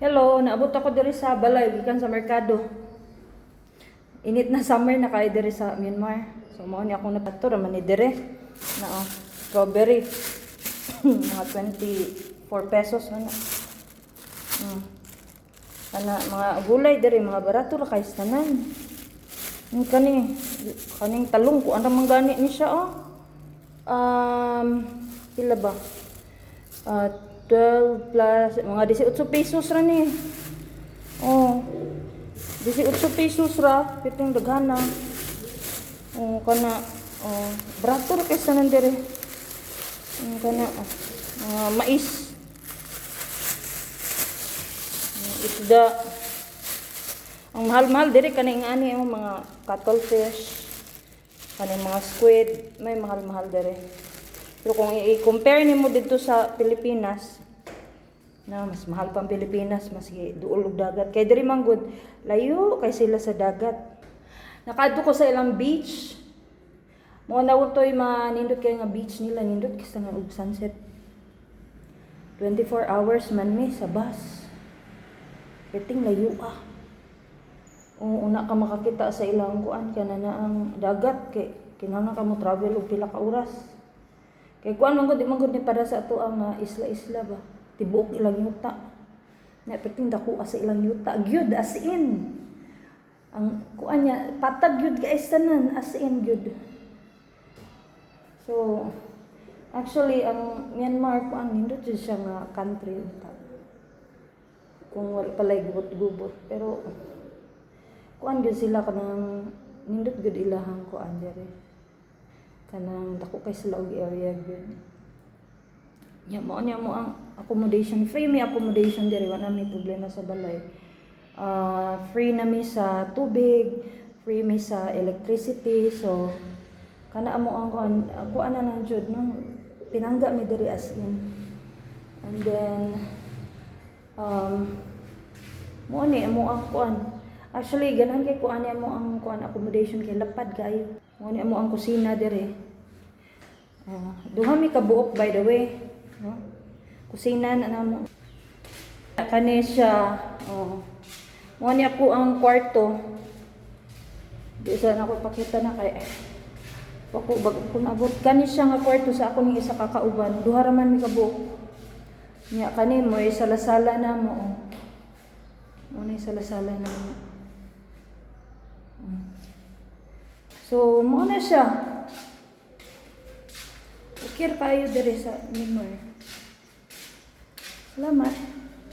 Hello, naabot ako diri sa balay gikan sa merkado. Init na summer na kay diri sa Myanmar. So mao ni akong napato ra man ni diri na strawberry. Mga 24 pesos man. Ana mga gulay diri mga barato ra kay tanan. Kaning talong ko ana man gani ni siya pila ba? 12 plus mga 18 pesos ra ni. 18 pesos ra pitong daghana. Barato ra kay tanan diri. Mais. Isda. Ang mahal-mahal diri kaning ani mga cuttlefish, kaning mga squid, may mahal-mahal diri. Pero kung i-compare nimo dito sa Pilipinas, mas mahal pang Pilipinas, mas duol og dagat. Kay diri man gud layo kay sila sa dagat. Nakadto ko sa ilang beach. Mo na utoy manindot kay nga beach nila, nindot kasi nga og sunset. 24 hours man mi sa bus. Kiting layo una ka makakita sa ilang kuan kana na ang dagat kay kinahanglan ka mo travel og pila ka oras. Kay kuan man gud di man gud ni para sa ato ang isla-isla ba. Tibuok ilang yuta. Na piting dako sa ilang yuta gyud as in. Ang kuan niya patag gyud guys tanan as in gyud. So actually ang Myanmar kuan nindot jud siya nga country kung wala palay gubot-gubot pero kuan gyud sila kanang nindot gyud ilahang kuan dere kanang dako kay sila og area gyud nya mo ang accommodation free mi accommodation dere wala may problema sa balay. Free na mi sa tubig, free mi sa electricity, so kana amo ang kuan na nang jud no pinangga mi dere as in. And then mo ni amo ang kuan. Actually ganan kay kuan ni amo ang kuan accommodation kay lapad kayo. Mo ni amo ang kusina dere. Duha mi ka buok by the way, no? Kusina na namo. Kani siya mo ni ako ang kwarto. Di sa nako pakita na kay ako bag kun abot kani siya nga kwarto sa ako ning isa ka kauban. Duha ra man mi ka buok. Nya kani mo sala-sala na mo. Mo sala-sala na mo. So mo na siya. Okay kayo diri sa Myanmar. Salamat.